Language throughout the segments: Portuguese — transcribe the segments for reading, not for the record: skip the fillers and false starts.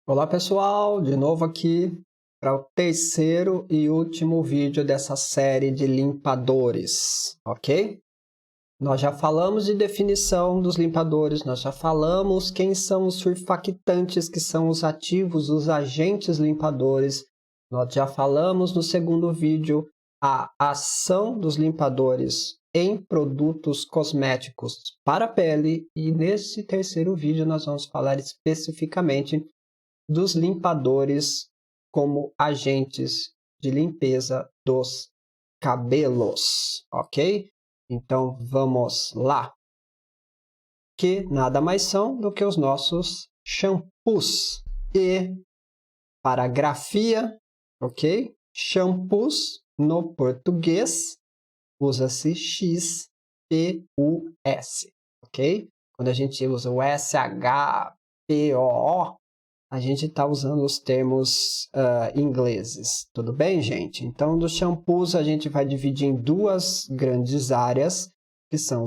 Olá pessoal, de novo aqui para o terceiro e último vídeo dessa série de limpadores, ok? Nós já falamos de definição dos limpadores, nós já falamos quem são os surfactantes, que são os ativos, os agentes limpadores. Nós já falamos no segundo vídeo a ação dos limpadores em produtos cosméticos para a pele e nesse terceiro vídeo nós vamos falar especificamente dos limpadores como agentes de limpeza dos cabelos, ok? Então vamos lá. Que nada mais são do que os nossos shampoos. E para a grafia, ok? Shampoos no português usa-se XPUS, ok? Quando a gente usa o SHPOO, a gente está usando os termos ingleses. Tudo bem, gente? Então, dos shampoos, a gente vai dividir em duas grandes áreas, que são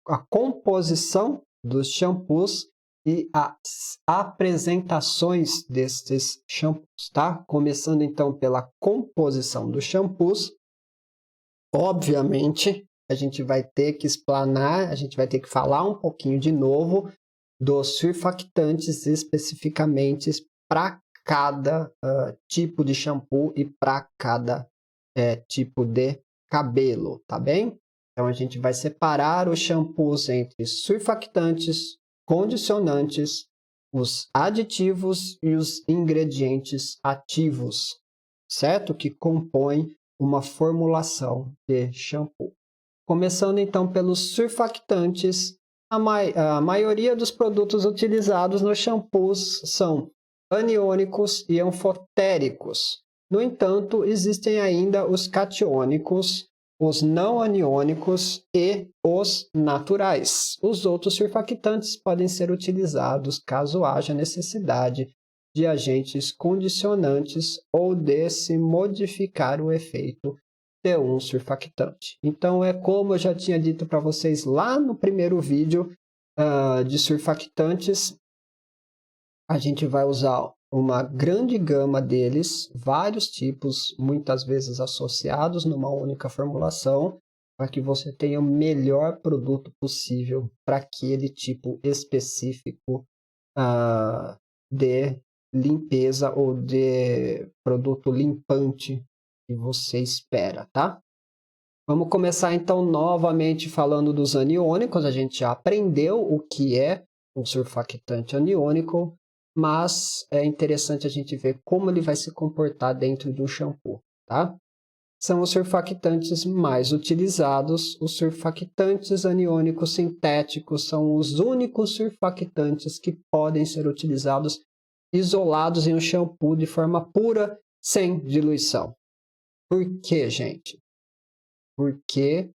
a composição dos shampoos e as apresentações destes shampoos, tá? Começando, então, pela composição dos shampoos. Obviamente, a gente vai ter que explanar, a gente vai ter que falar um pouquinho de novo dos surfactantes especificamente para cada tipo de shampoo e para cada tipo de cabelo, tá bem? Então a gente vai separar os shampoos entre surfactantes, condicionantes, os aditivos e os ingredientes ativos, certo? Que compõem uma formulação de shampoo. Começando então pelos surfactantes, a maioria dos produtos utilizados nos shampoos são aniônicos e anfotéricos. No entanto, existem ainda os catiônicos, os não aniônicos e os naturais. Os outros surfactantes podem ser utilizados caso haja necessidade de agentes condicionantes ou de se modificar o efeito de um surfactante. Então, é como eu já tinha dito para vocês lá no primeiro vídeo de surfactantes, a gente vai usar uma grande gama deles, vários tipos, muitas vezes associados numa única formulação, para que você tenha o melhor produto possível para aquele tipo específico de limpeza ou de produto limpante que você espera, tá? Vamos começar então novamente falando dos aniônicos. A gente já aprendeu o que é um surfactante aniônico, mas é interessante a gente ver como ele vai se comportar dentro de um shampoo, tá? São os surfactantes mais utilizados. Os surfactantes aniônicos sintéticos são os únicos surfactantes que podem ser utilizados isolados em um shampoo de forma pura, sem diluição. Por quê, gente? Porque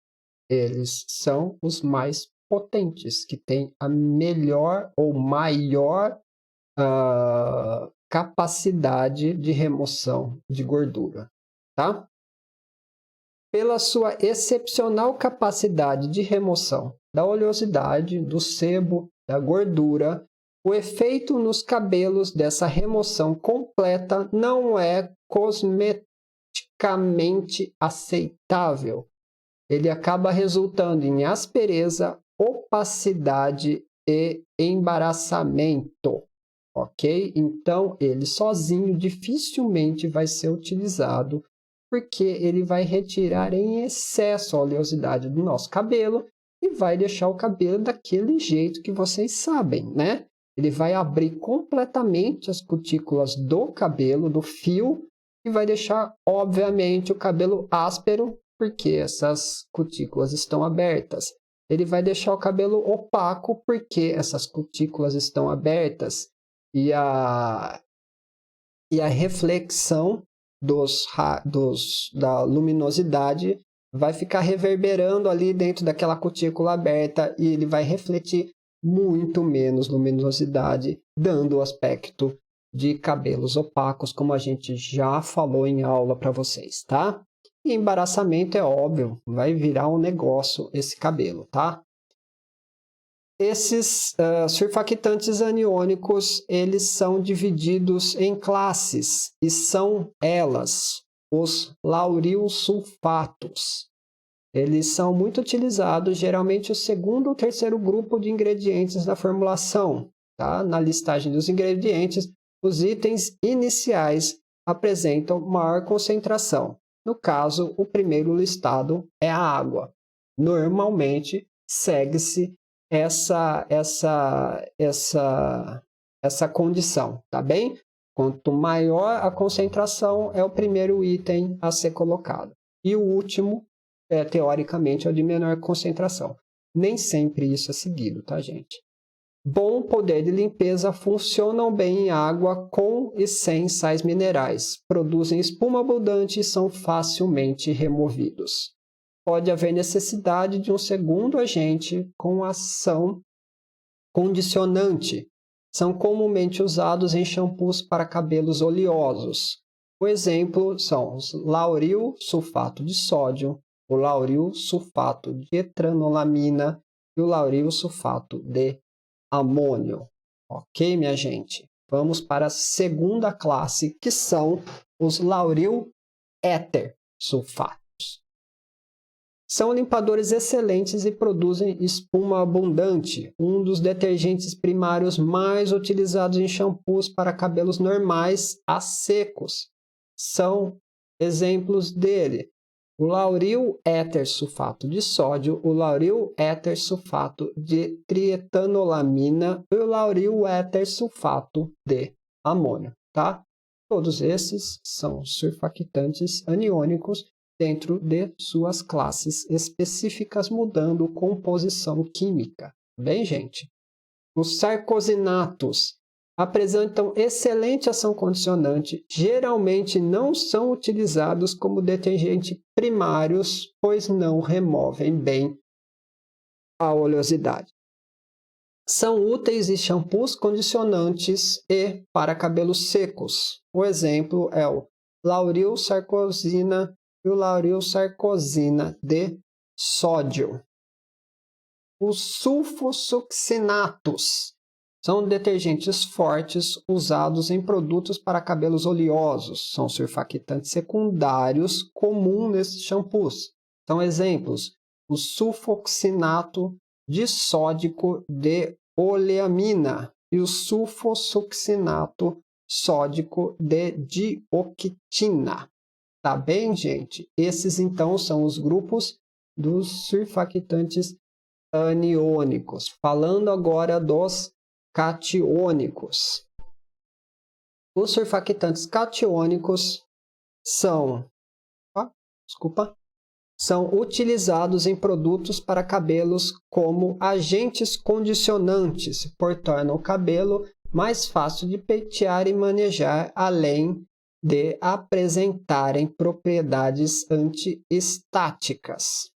eles são os mais potentes, que têm a melhor ou maior capacidade de remoção de gordura, tá? Pela sua excepcional capacidade de remoção da oleosidade, do sebo, da gordura, o efeito nos cabelos dessa remoção completa não é cosmeticamente aceitável. Ele acaba resultando em aspereza, opacidade e embaraçamento, ok? Então, ele sozinho dificilmente vai ser utilizado, porque ele vai retirar em excesso a oleosidade do nosso cabelo e vai deixar o cabelo daquele jeito que vocês sabem, né? Ele vai abrir completamente as cutículas do cabelo, do fio, e vai deixar, obviamente, o cabelo áspero, porque essas cutículas estão abertas. Ele vai deixar o cabelo opaco, porque essas cutículas estão abertas. E a reflexão da luminosidade vai ficar reverberando ali dentro daquela cutícula aberta e ele vai refletir muito menos luminosidade, dando o aspecto de cabelos opacos, como a gente já falou em aula para vocês, tá? E embaraçamento é óbvio, vai virar um negócio esse cabelo, tá? Esses surfactantes aniônicos, eles são divididos em classes e são elas, os laurilsulfatos. Eles são muito utilizados, geralmente o segundo ou terceiro grupo de ingredientes da formulação. Tá? Na listagem dos ingredientes, os itens iniciais apresentam maior concentração. No caso, o primeiro listado é a água. Normalmente, segue-se essa condição, tá bem? Quanto maior a concentração, é o primeiro item a ser colocado. E o último, teoricamente, é o de menor concentração. Nem sempre isso é seguido, tá, gente? Bom poder de limpeza, funcionam bem em água com e sem sais minerais. Produzem espuma abundante e são facilmente removidos. Pode haver necessidade de um segundo agente com ação condicionante. São comumente usados em shampoos para cabelos oleosos. O exemplo são os lauril sulfato de sódio, o lauril sulfato de etranolamina e o lauril sulfato de amônio. Ok, minha gente? Vamos para a segunda classe, que são os lauril éter sulfatos. São limpadores excelentes e produzem espuma abundante, um dos detergentes primários mais utilizados em shampoos para cabelos normais a secos. São exemplos dele: o lauril éter sulfato de sódio, o lauril éter sulfato de trietanolamina e o lauril éter sulfato de amônio, tá? Todos esses são surfactantes aniônicos dentro de suas classes específicas, mudando composição química. Bem, gente? Os sarcosinatos apresentam excelente ação condicionante, geralmente não são utilizados como detergente primários, pois não removem bem a oleosidade. São úteis em shampoos condicionantes e para cabelos secos. O exemplo é o lauril sarcosina e o lauril sarcosina de sódio. Os sulfosuccinatos são detergentes fortes usados em produtos para cabelos oleosos. São surfactantes secundários comuns nesses shampoos. São exemplos: o sulfoxinato disódico de oleamina e o sulfosuccinato sódico de dioctina. Tá bem, gente? Esses, então, são os grupos dos surfactantes aniônicos. Falando agora dos catiônicos. Os surfactantes catiônicos são utilizados em produtos para cabelos como agentes condicionantes, por tornam o cabelo mais fácil de pentear e manejar, além de apresentarem propriedades antiestáticas.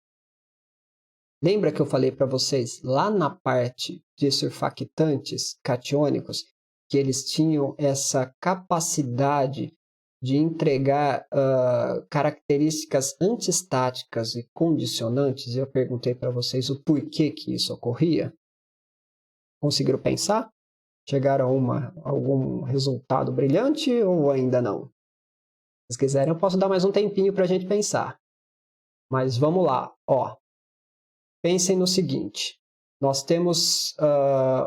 Lembra que eu falei para vocês lá na parte de surfactantes catiônicos que eles tinham essa capacidade de entregar características antiestáticas e condicionantes? Eu perguntei para vocês o porquê que isso ocorria. Conseguiram pensar? Chegaram a algum resultado brilhante ou ainda não? Se quiserem, eu posso dar mais um tempinho para a gente pensar. Mas vamos lá. Pensem no seguinte. Nós temos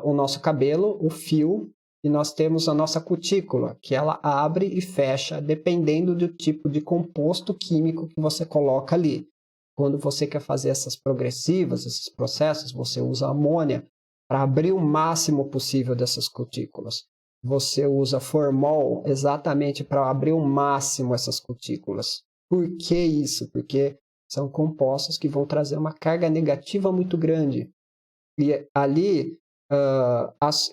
o nosso cabelo, o fio, e nós temos a nossa cutícula, que ela abre e fecha dependendo do tipo de composto químico que você coloca ali. Quando você quer fazer essas progressivas, esses processos, você usa amônia para abrir o máximo possível dessas cutículas. Você usa formol exatamente para abrir o máximo essas cutículas. Por que isso? Porque são compostos que vão trazer uma carga negativa muito grande. E ali,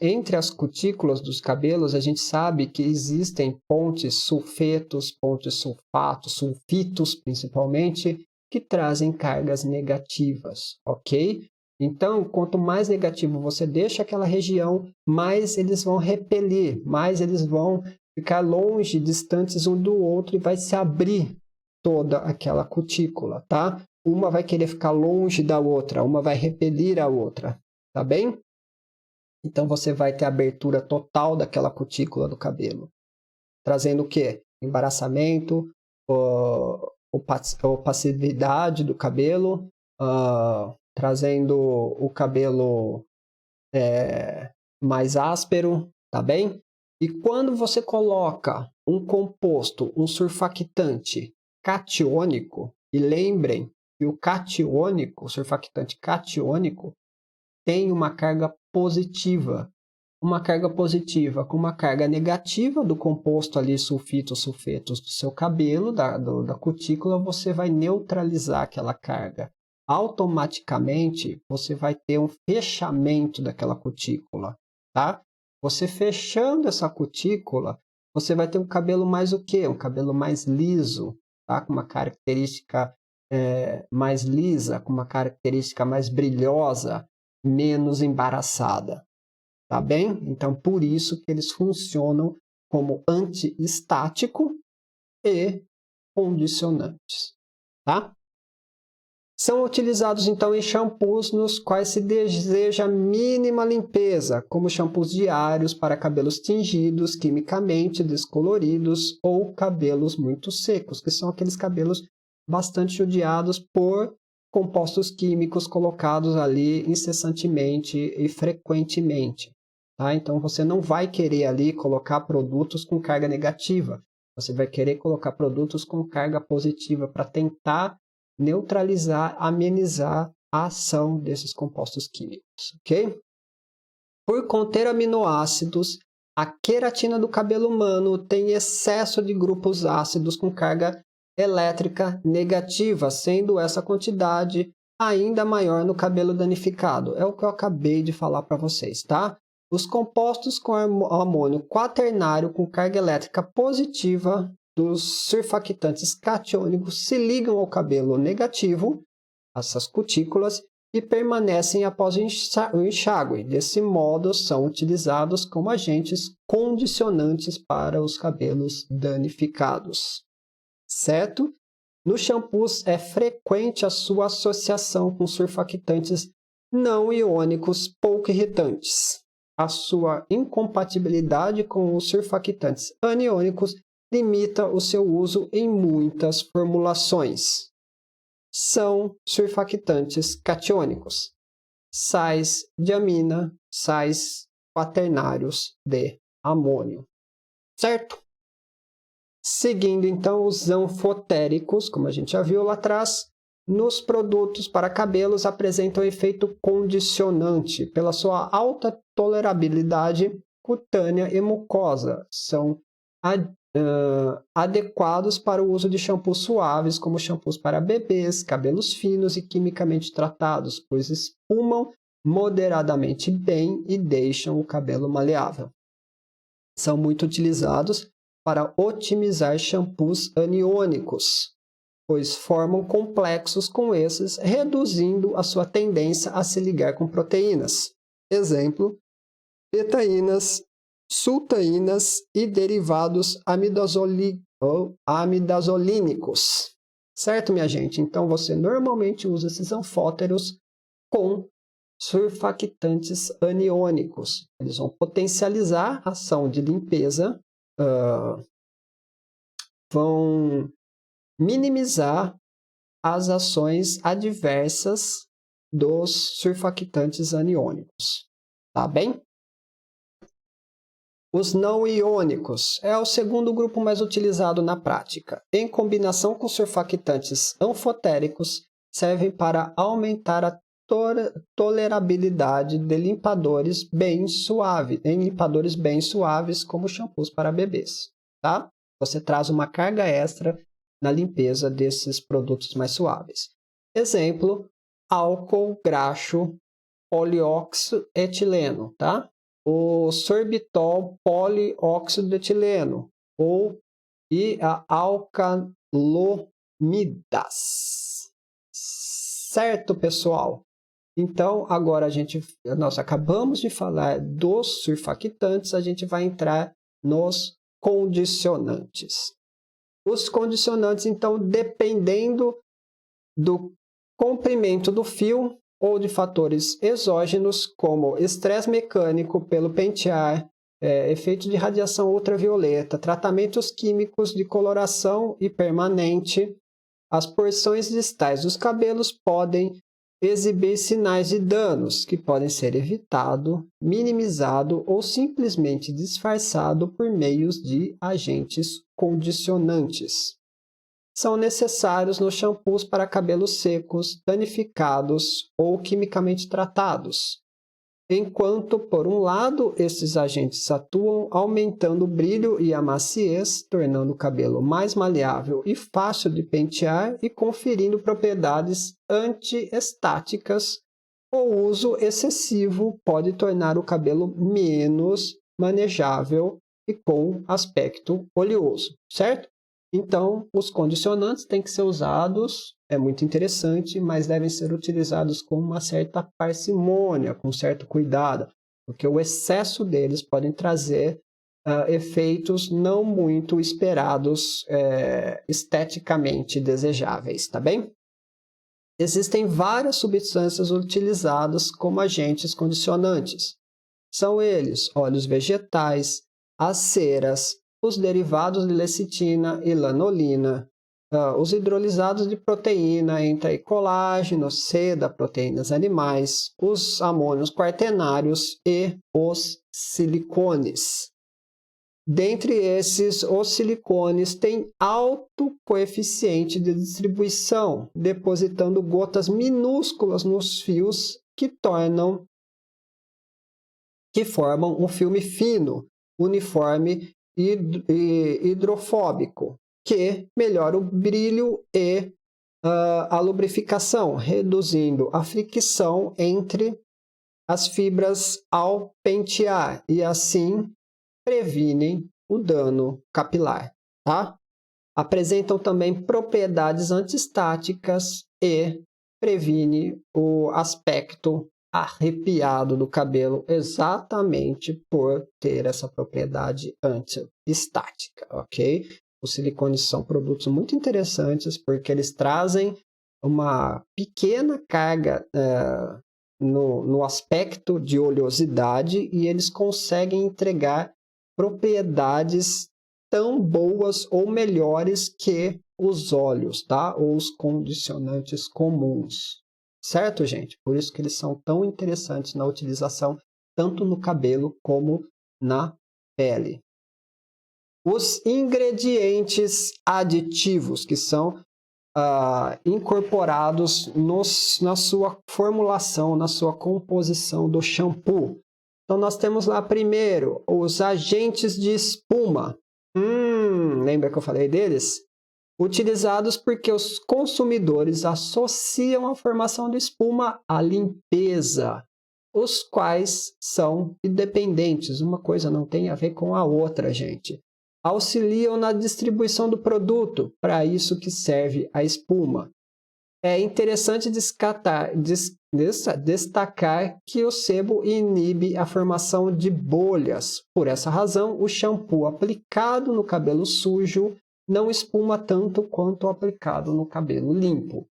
entre as cutículas dos cabelos, a gente sabe que existem pontes sulfetos, pontes sulfatos, sulfitos principalmente, que trazem cargas negativas, ok? Então, quanto mais negativo você deixa aquela região, mais eles vão repelir, mais eles vão ficar longe, distantes um do outro e vai se abrir toda aquela cutícula, tá? Uma vai querer ficar longe da outra, uma vai repelir a outra, tá bem? Então, você vai ter abertura total daquela cutícula do cabelo. Trazendo o quê? Embaraçamento, opacidade do cabelo, trazendo o cabelo mais áspero, tá bem? E quando você coloca um composto, um surfactante catiônico, e lembrem que o catiônico, o surfactante catiônico, tem uma carga positiva. Uma carga positiva com uma carga negativa do composto ali, sulfitos, sulfetos do seu cabelo, da cutícula, você vai neutralizar aquela carga. Automaticamente, você vai ter um fechamento daquela cutícula, tá? Você fechando essa cutícula, você vai ter um cabelo mais o quê? Um cabelo mais liso, tá? Com uma característica mais lisa, com uma característica mais brilhosa, menos embaraçada. Tá bem? Então, por isso que eles funcionam como antiestático e condicionantes, tá? São utilizados, então, em shampoos nos quais se deseja mínima limpeza, como shampoos diários para cabelos tingidos, quimicamente descoloridos ou cabelos muito secos, que são aqueles cabelos bastante judiados por compostos químicos colocados ali incessantemente e frequentemente. Tá? Então, você não vai querer ali colocar produtos com carga negativa. Você vai querer colocar produtos com carga positiva para tentar neutralizar, amenizar a ação desses compostos químicos, ok? Por conter aminoácidos, a queratina do cabelo humano tem excesso de grupos ácidos com carga elétrica negativa, sendo essa quantidade ainda maior no cabelo danificado. É o que eu acabei de falar para vocês, tá? Os compostos com amônio quaternário com carga elétrica positiva dos surfactantes catiônicos se ligam ao cabelo negativo, essas cutículas, e permanecem após o enxágue. Desse modo, são utilizados como agentes condicionantes para os cabelos danificados. Certo? Nos shampoos é frequente a sua associação com surfactantes não iônicos pouco irritantes. A sua incompatibilidade com os surfactantes aniônicos limita o seu uso em muitas formulações. São surfactantes catiônicos, sais de amina, sais quaternários de amônio. Certo? Seguindo, então, os anfotéricos, como a gente já viu lá atrás, nos produtos para cabelos apresentam efeito condicionante pela sua alta tolerabilidade cutânea e mucosa. São adequados para o uso de shampoos suaves, como shampoos para bebês, cabelos finos e quimicamente tratados, pois espumam moderadamente bem e deixam o cabelo maleável. São muito utilizados para otimizar shampoos aniônicos, pois formam complexos com esses, reduzindo a sua tendência a se ligar com proteínas. Exemplo, betaínas, sultaínas e derivados amidazolínicos. Certo, minha gente? Então, você normalmente usa esses anfóteros com surfactantes aniônicos. Eles vão potencializar a ação de limpeza, vão minimizar as ações adversas dos surfactantes aniônicos. Tá bem? Os não iônicos é o segundo grupo mais utilizado na prática. Em combinação com surfactantes anfotéricos, servem para aumentar a tolerabilidade de limpadores bem suaves, como shampoos para bebês. Tá? Você traz uma carga extra na limpeza desses produtos mais suaves. Exemplo, álcool graxo polióxido etileno, tá? O sorbitol polióxido de etileno e a alcalomidas. Certo, pessoal? Então, agora nós acabamos de falar dos surfactantes, a gente vai entrar nos condicionantes. Os condicionantes, então, dependendo do comprimento do fio, ou de fatores exógenos, como estresse mecânico pelo pentear, efeito de radiação ultravioleta, tratamentos químicos de coloração e permanente, as porções distais dos cabelos podem exibir sinais de danos que podem ser evitado, minimizado ou simplesmente disfarçado por meios de agentes condicionantes. São necessários nos shampoos para cabelos secos, danificados ou quimicamente tratados. Enquanto, por um lado, esses agentes atuam aumentando o brilho e a maciez, tornando o cabelo mais maleável e fácil de pentear e conferindo propriedades anti-estáticas, o uso excessivo pode tornar o cabelo menos manejável e com aspecto oleoso, certo? Então, os condicionantes têm que ser usados, é muito interessante, mas devem ser utilizados com uma certa parcimônia, com certo cuidado, porque o excesso deles podem trazer efeitos não muito esperados, esteticamente desejáveis, tá bem? Existem várias substâncias utilizadas como agentes condicionantes. São eles óleos vegetais, as ceras, os derivados de lecitina e lanolina, os hidrolisados de proteína, entre aí colágeno, seda, proteínas animais, os amônios quaternários e os silicones. Dentre esses, os silicones têm alto coeficiente de distribuição, depositando gotas minúsculas nos fios que formam um filme fino, uniforme e hidrofóbico, que melhora o brilho e a lubrificação, reduzindo a fricção entre as fibras ao pentear e assim previnem o dano capilar, tá? Apresentam também propriedades antiestáticas e previne o aspecto arrepiado do cabelo exatamente por ter essa propriedade antiestática, ok? Os silicones são produtos muito interessantes porque eles trazem uma pequena carga no aspecto de oleosidade e eles conseguem entregar propriedades tão boas ou melhores que os óleos, tá? Ou os condicionantes comuns. Certo, gente? Por isso que eles são tão interessantes na utilização, tanto no cabelo como na pele. Os ingredientes aditivos que são incorporados na sua formulação, na sua composição do shampoo. Então, nós temos lá primeiro os agentes de espuma. Lembra que eu falei deles? Utilizados porque os consumidores associam a formação de espuma à limpeza, os quais são independentes. Uma coisa não tem a ver com a outra, gente. Auxiliam na distribuição do produto, para isso que serve a espuma. É interessante destacar que o sebo inibe a formação de bolhas. Por essa razão, o shampoo aplicado no cabelo sujo não espuma tanto quanto aplicado no cabelo limpo.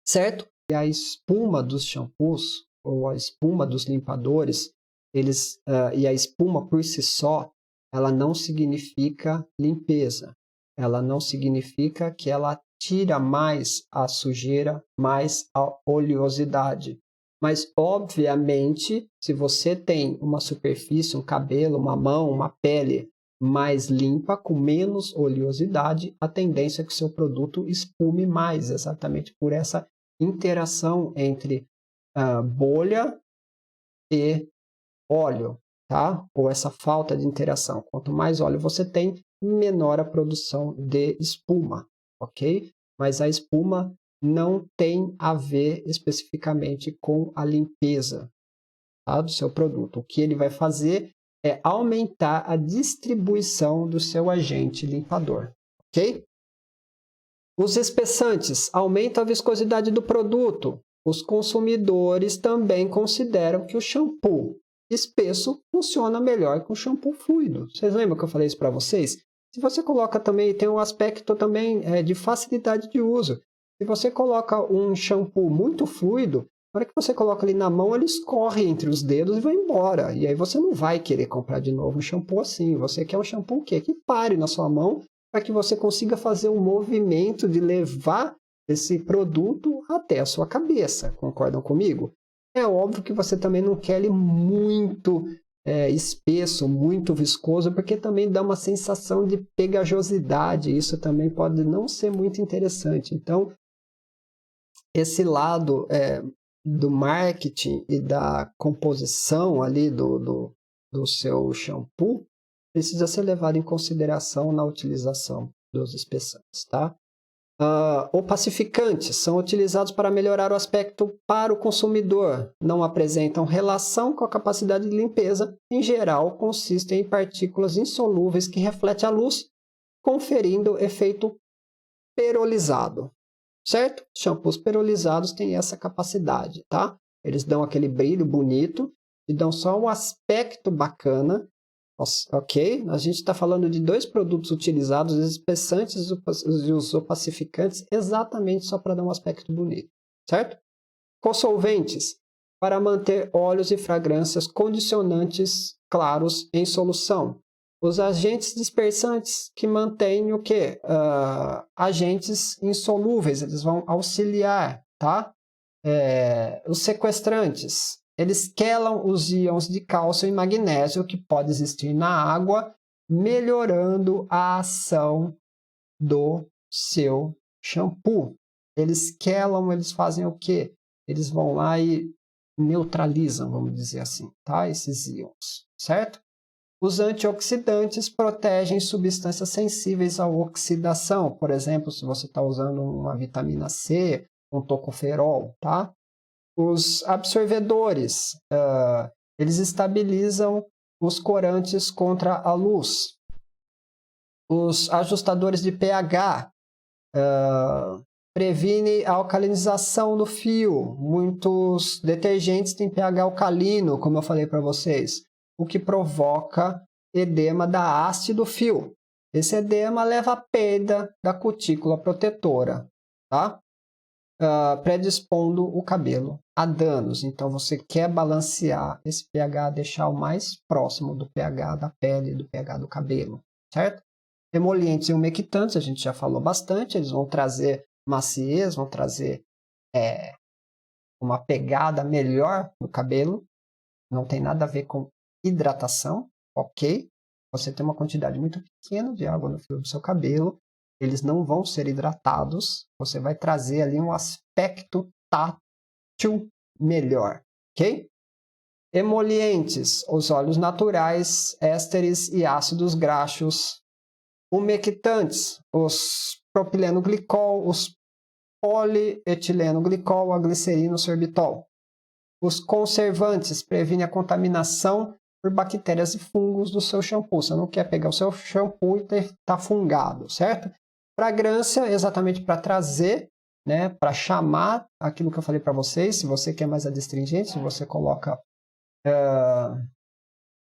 Certo? E a espuma dos shampoos, ou a espuma dos limpadores, e a espuma por si só, ela não significa limpeza. Ela não significa que ela tira mais a sujeira, mais a oleosidade. Mas, obviamente, se você tem uma superfície, um cabelo, uma mão, uma pele mais limpa, com menos oleosidade, a tendência é que o seu produto espume mais, exatamente por essa interação entre bolha e óleo, tá? Ou essa falta de interação. Quanto mais óleo você tem, menor a produção de espuma, ok? Mas a espuma não tem a ver especificamente com a limpeza, tá, do seu produto. O que ele vai fazer é aumentar a distribuição do seu agente limpador, ok? Os espessantes aumentam a viscosidade do produto. Os consumidores também consideram que o shampoo espesso funciona melhor que o shampoo fluido. Vocês lembram que eu falei isso para vocês? Se você coloca também, tem um aspecto também de facilidade de uso. Se você coloca um shampoo muito fluido, Na hora que você coloca ali na mão, ele escorre entre os dedos e vai embora. E aí você não vai querer comprar de novo um shampoo assim. Você quer um shampoo o quê? Que pare na sua mão para que você consiga fazer um movimento de levar esse produto até a sua cabeça. Concordam comigo? É óbvio que você também não quer ele muito espesso, muito viscoso, porque também dá uma sensação de pegajosidade. Isso também pode não ser muito interessante. Então, esse lado do marketing e da composição ali do seu shampoo precisa ser levado em consideração na utilização dos espessantes, tá? Opacificantes são utilizados para melhorar o aspecto para o consumidor. Não apresentam relação com a capacidade de limpeza. Em geral, consistem em partículas insolúveis que refletem a luz, conferindo efeito perolizado. Certo? Shampoos perolizados têm essa capacidade, tá? Eles dão aquele brilho bonito e dão só um aspecto bacana, ok? A gente está falando de dois produtos utilizados, os espessantes e os opacificantes, exatamente só para dar um aspecto bonito, certo? Consolventes, para manter óleos e fragrâncias condicionantes claros em solução. Os agentes dispersantes que mantêm o quê? Agentes insolúveis, eles vão auxiliar, tá? Os sequestrantes, eles quelam os íons de cálcio e magnésio que pode existir na água, melhorando a ação do seu shampoo. Eles quelam, eles fazem o quê? Eles vão lá e neutralizam, vamos dizer assim, tá? Esses íons, certo? Os antioxidantes protegem substâncias sensíveis à oxidação. Por exemplo, se você está usando uma vitamina C, um tocoferol, tá? Os absorvedores, eles estabilizam os corantes contra a luz. Os ajustadores de pH previne a alcalinização do fio. Muitos detergentes têm pH alcalino, como eu falei para vocês, o que provoca edema da haste do fio. Esse edema leva à perda da cutícula protetora, tá? Predispondo o cabelo a danos. Então, você quer balancear esse pH, deixar o mais próximo do pH da pele, do pH do cabelo, certo? Emolientes e umectantes, a gente já falou bastante, eles vão trazer maciez, vão trazer uma pegada melhor no cabelo, não tem nada a ver com hidratação, ok? Você tem uma quantidade muito pequena de água no fio do seu cabelo, eles não vão ser hidratados, você vai trazer ali um aspecto tátil melhor, ok? Emolientes, os óleos naturais, ésteres e ácidos graxos. Umectantes, os propileno-glicol, os polietileno-glicol, a glicerina, o sorbitol. Os conservantes previnem a contaminação por bactérias e fungos do seu shampoo. Você não quer pegar o seu shampoo e estar fungado, certo? Fragrância, exatamente para trazer, né, para chamar aquilo que eu falei para vocês. Se você quer mais adstringente, se você coloca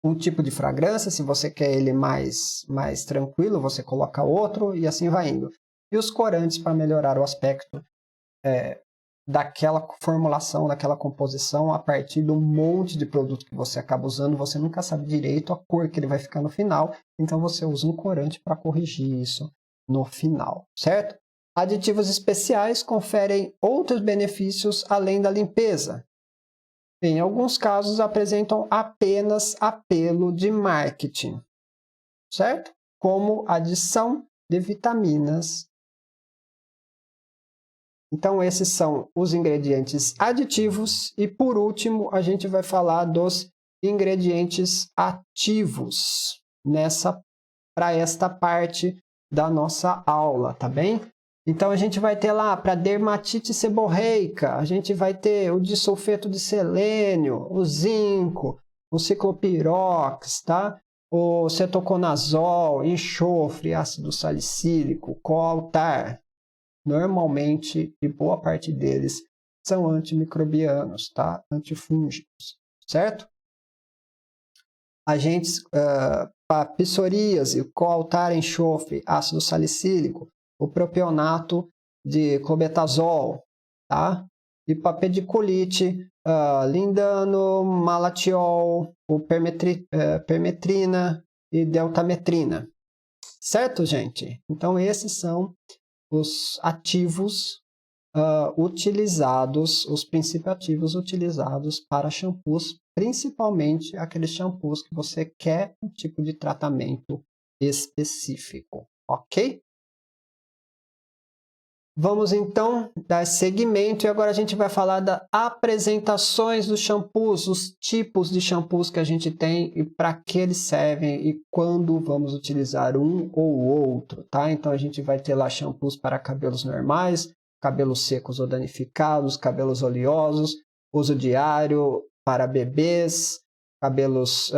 um tipo de fragrância, se você quer ele mais tranquilo, você coloca outro e assim vai indo. E os corantes para melhorar o aspecto daquela formulação, daquela composição, a partir do monte de produto que você acaba usando, você nunca sabe direito a cor que ele vai ficar no final, então você usa um corante para corrigir isso no final, certo? Aditivos especiais conferem outros benefícios além da limpeza. Em alguns casos, apresentam apenas apelo de marketing, certo? Como adição de vitaminas. Então, esses são os ingredientes aditivos. E, por último, a gente vai falar dos ingredientes ativos para esta parte da nossa aula, tá bem? Então, a gente vai ter lá, para dermatite seborreica, a gente vai ter o disulfeto de selênio, o zinco, o ciclopirox, tá? O cetoconazol, enxofre, ácido salicílico, coaltar. Normalmente, e boa parte deles, são antimicrobianos, tá? Antifúngicos, certo? Agentes para psoríase, coaltar, enxofre, ácido salicílico, o propionato de clobetasol, tá? ipapedicolite, lindano, malatiol, permetrina e deltametrina. Certo, gente? Então, esses são os ativos utilizados, os princípios ativos utilizados para shampoos, principalmente aqueles shampoos que você quer um tipo de tratamento específico, ok? Vamos então dar seguimento e agora a gente vai falar das apresentações dos shampoos, os tipos de shampoos que a gente tem e para que eles servem e quando vamos utilizar um ou outro, tá? Então a gente vai ter lá shampoos para cabelos normais, cabelos secos ou danificados, cabelos oleosos, uso diário para bebês, cabelos,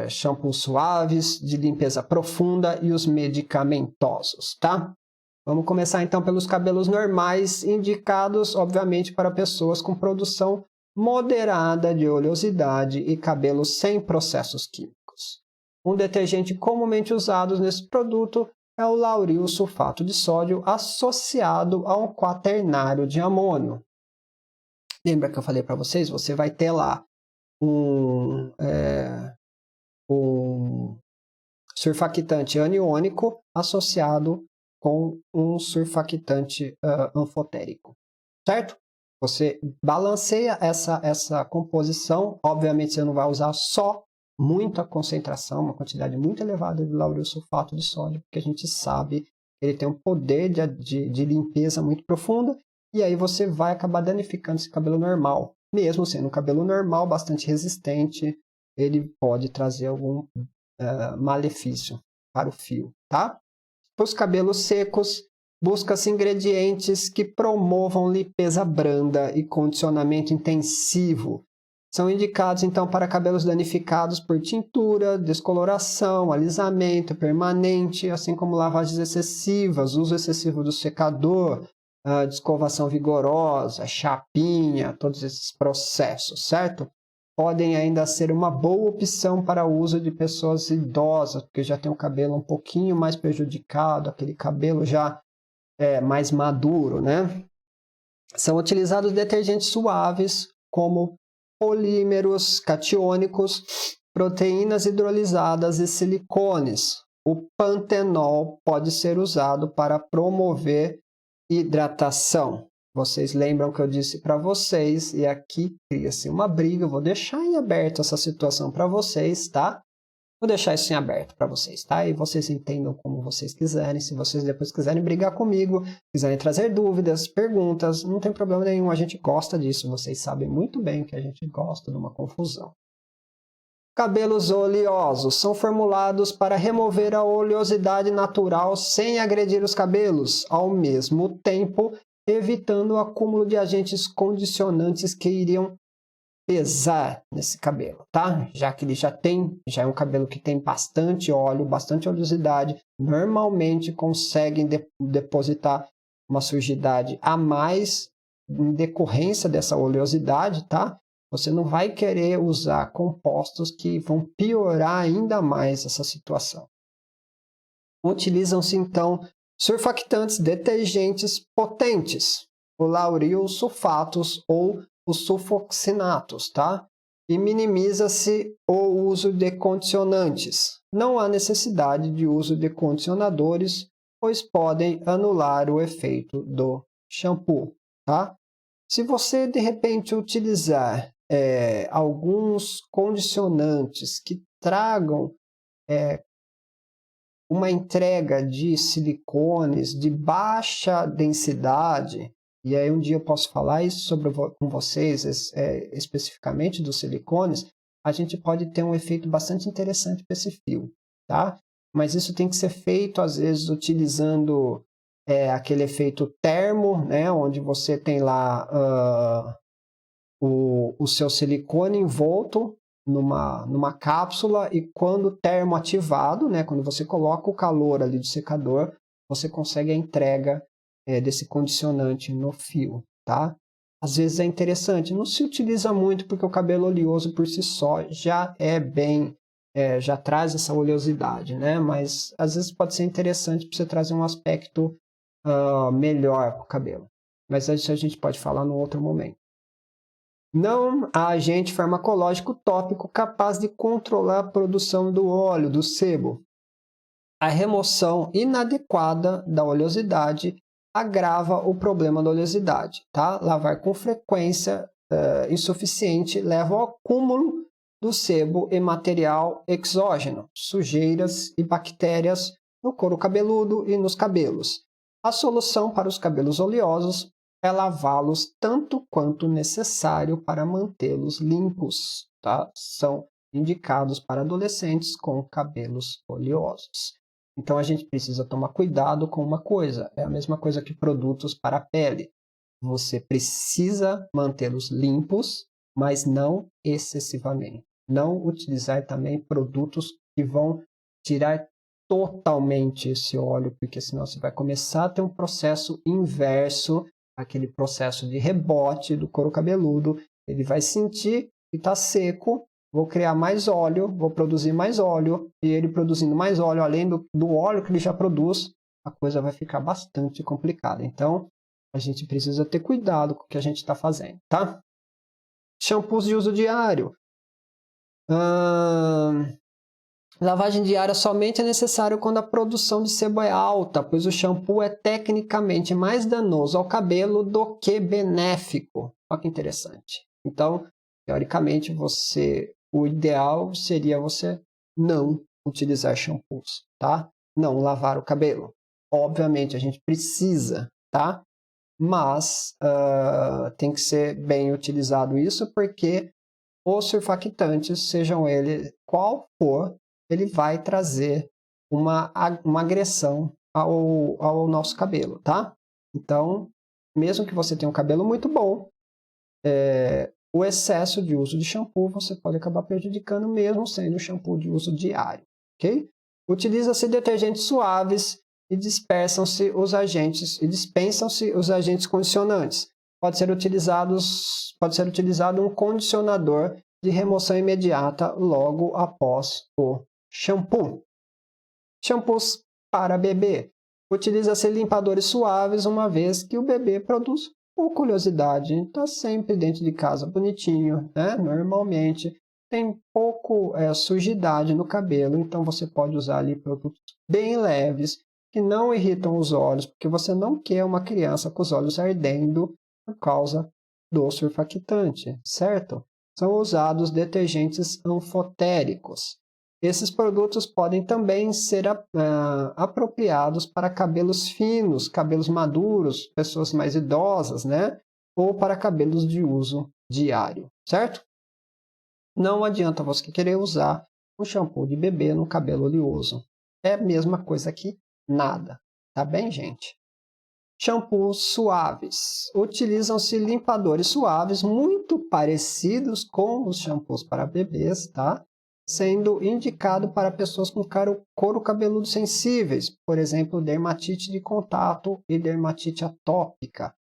shampoos suaves, de limpeza profunda e os medicamentosos, tá? Vamos começar então pelos cabelos normais, indicados, obviamente, para pessoas com produção moderada de oleosidade e cabelos sem processos químicos. Um detergente comumente usado nesse produto é o lauril sulfato de sódio associado a um quaternário de amônio. Lembra que eu falei para vocês? Você vai ter lá um surfactante aniônico associado com um surfactante anfotérico, certo? Você balanceia essa composição, obviamente você não vai usar só muita concentração, uma quantidade muito elevada de lauril sulfato de sódio, porque a gente sabe que ele tem um poder de limpeza muito profunda, e aí você vai acabar danificando esse cabelo normal. Mesmo sendo um cabelo normal, bastante resistente, ele pode trazer algum malefício para o fio, tá? Para os cabelos secos, busca-se ingredientes que promovam limpeza branda e condicionamento intensivo. São indicados, então, para cabelos danificados por tintura, descoloração, alisamento permanente, assim como lavagens excessivas, uso excessivo do secador, descovação vigorosa, chapinha, todos esses processos, certo? Podem ainda ser uma boa opção para o uso de pessoas idosas, porque já tem o cabelo um pouquinho mais prejudicado, aquele cabelo já mais maduro, né? São utilizados detergentes suaves, como polímeros catiônicos, proteínas hidrolisadas e silicones. O pantenol pode ser usado para promover hidratação. Vocês lembram que eu disse para vocês, e aqui cria-se uma briga, eu vou deixar em aberto essa situação para vocês, tá? Vou deixar isso em aberto para vocês, tá? E vocês entendam como vocês quiserem. Se vocês depois quiserem brigar comigo, quiserem trazer dúvidas, perguntas, não tem problema nenhum, a gente gosta disso. Vocês sabem muito bem que a gente gosta de uma confusão. Cabelos oleosos são formulados para remover a oleosidade natural sem agredir os cabelos, ao mesmo tempo evitando o acúmulo de agentes condicionantes que iriam pesar nesse cabelo, tá? Já que ele já é um cabelo que tem bastante óleo, bastante oleosidade, normalmente conseguem depositar uma sujidade a mais em decorrência dessa oleosidade, tá? Você não vai querer usar compostos que vão piorar ainda mais essa situação. Utilizam-se então surfactantes detergentes potentes, o lauril sulfatos ou os sulfoxinatos, tá? E minimiza-se o uso de condicionantes. Não há necessidade de uso de condicionadores, pois podem anular o efeito do shampoo, tá? Se você, de repente, utilizar alguns condicionantes que tragam uma entrega de silicones de baixa densidade, e aí um dia eu posso falar isso com vocês, especificamente dos silicones, a gente pode ter um efeito bastante interessante para esse fio, tá? Mas isso tem que ser feito, às vezes, utilizando aquele efeito termo, né? Onde você tem lá o seu silicone envolto numa cápsula e quando termoativado, né, quando você coloca o calor ali do secador, você consegue a entrega desse condicionante no fio, tá? Às vezes é interessante, não se utiliza muito porque o cabelo oleoso por si só já já traz essa oleosidade, né? Mas às vezes pode ser interessante para você trazer um aspecto melhor para o cabelo. mas isso a gente pode falar num outro momento. Não há agente farmacológico tópico capaz de controlar a produção do óleo, do sebo. A remoção inadequada da oleosidade agrava o problema da oleosidade. Tá? Lavar com frequência insuficiente leva ao acúmulo do sebo e material exógeno, sujeiras e bactérias no couro cabeludo e nos cabelos. A solução para os cabelos oleosos é lavá-los tanto quanto necessário para mantê-los limpos. Tá? São indicados para adolescentes com cabelos oleosos. Então a gente precisa tomar cuidado com uma coisa, é a mesma coisa que produtos para a pele. Você precisa mantê-los limpos, mas não excessivamente. Não utilizar também produtos que vão tirar totalmente esse óleo, porque senão você vai começar a ter um processo inverso, aquele processo de rebote do couro cabeludo. Ele vai sentir que está seco, vou criar mais óleo, vou produzir mais óleo, e ele produzindo mais óleo, além do óleo que ele já produz, a coisa vai ficar bastante complicada. Então, a gente precisa ter cuidado com o que a gente está fazendo, tá? Shampoos de uso diário. Lavagem diária somente é necessário quando a produção de sebo é alta, pois o shampoo é tecnicamente mais danoso ao cabelo do que benéfico. Olha que interessante. Então, teoricamente, o ideal seria você não utilizar shampoos, tá? Não lavar o cabelo. Obviamente, a gente precisa, tá? Mas tem que ser bem utilizado isso, porque os surfactantes, sejam eles qual for, ele vai trazer uma agressão ao nosso cabelo, tá? Então, mesmo que você tenha um cabelo muito bom, o excesso de uso de shampoo você pode acabar prejudicando mesmo sendo shampoo de uso diário, ok? Utiliza-se detergentes suaves e dispensam-se os agentes condicionantes. Pode ser utilizado um condicionador de remoção imediata logo após o shampoo. Shampoos para bebê. Utiliza-se limpadores suaves, uma vez que o bebê produz pouca oleosidade. Está sempre dentro de casa bonitinho, né? Normalmente tem pouco sujidade no cabelo, então você pode usar ali produtos bem leves, que não irritam os olhos, porque você não quer uma criança com os olhos ardendo por causa do surfactante, certo? São usados detergentes anfotéricos. Esses produtos podem também ser apropriados para cabelos finos, cabelos maduros, pessoas mais idosas, né? Ou para cabelos de uso diário, certo? Não adianta você querer usar um shampoo de bebê no cabelo oleoso. É a mesma coisa que nada, tá bem, gente? Shampoos suaves. Utilizam-se limpadores suaves muito parecidos com os shampoos para bebês, tá? Sendo indicado para pessoas com couro cabeludo sensíveis, por exemplo, dermatite de contato e dermatite atópica.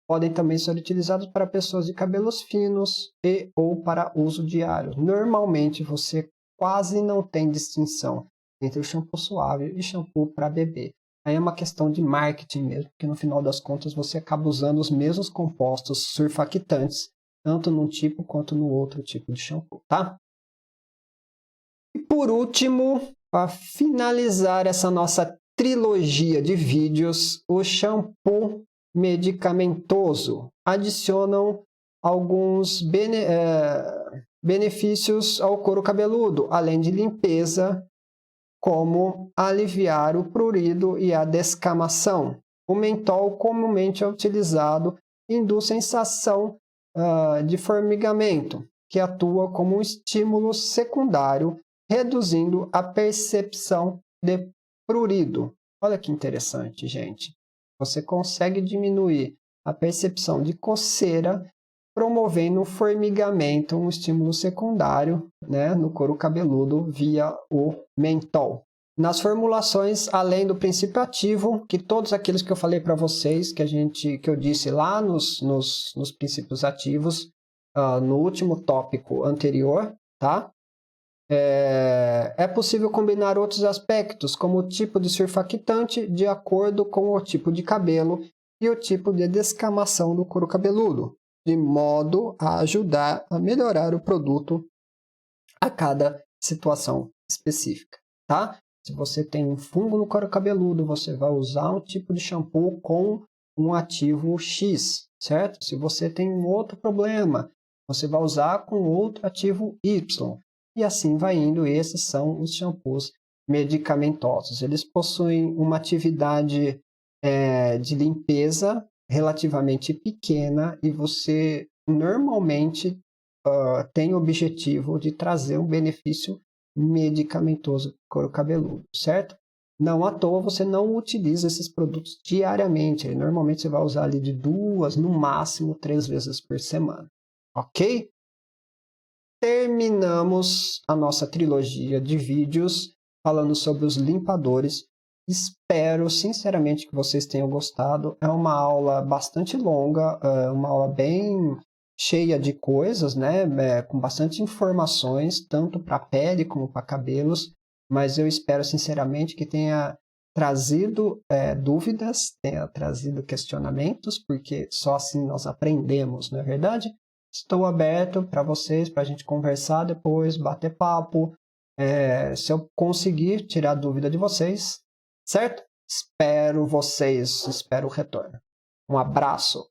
Podem também ser utilizados para pessoas de cabelos finos ou para uso diário. Normalmente, você quase não tem distinção entre o shampoo suave e shampoo para bebê. Aí é uma questão de marketing mesmo, porque no final das contas você acaba usando os mesmos compostos surfactantes, tanto num tipo quanto no outro tipo de shampoo, tá? E por último, para finalizar essa nossa trilogia de vídeos, o shampoo medicamentoso. Adicionam alguns benefícios ao couro cabeludo, além de limpeza, como aliviar o prurido e a descamação. O mentol comumente é utilizado e induz sensação de formigamento, que atua como um estímulo secundário, reduzindo a percepção de prurido. Olha que interessante, gente. Você consegue diminuir a percepção de coceira, promovendo o formigamento, um estímulo secundário, né, no couro cabeludo via o mentol. Nas formulações, além do princípio ativo, que todos aqueles que eu falei para vocês, que eu disse lá nos princípios ativos, no último tópico anterior, tá? É possível combinar outros aspectos, como o tipo de surfactante, de acordo com o tipo de cabelo e o tipo de descamação do couro cabeludo, de modo a ajudar a melhorar o produto a cada situação específica, tá? Se você tem um fungo no couro cabeludo, você vai usar um tipo de shampoo com um ativo X, certo? Se você tem um outro problema, você vai usar com outro ativo Y. E assim vai indo. Esses são os shampoos medicamentosos. Eles possuem uma atividade de limpeza relativamente pequena e você normalmente tem o objetivo de trazer um benefício medicamentoso para o couro cabeludo, certo? Não à toa você não utiliza esses produtos diariamente. Normalmente você vai usar ali de 2, no máximo 3 vezes por semana, ok? Terminamos a nossa trilogia de vídeos falando sobre os limpadores. Espero sinceramente que vocês tenham gostado. É uma aula bastante longa, uma aula bem cheia de coisas, né? Com bastante informações, tanto para pele como para cabelos. Mas eu espero sinceramente que tenha trazido dúvidas, tenha trazido questionamentos, porque só assim nós aprendemos, não é verdade? Estou aberto para vocês, para a gente conversar depois, bater papo. Se eu conseguir tirar dúvida de vocês, certo? Espero vocês, espero o retorno. Um abraço.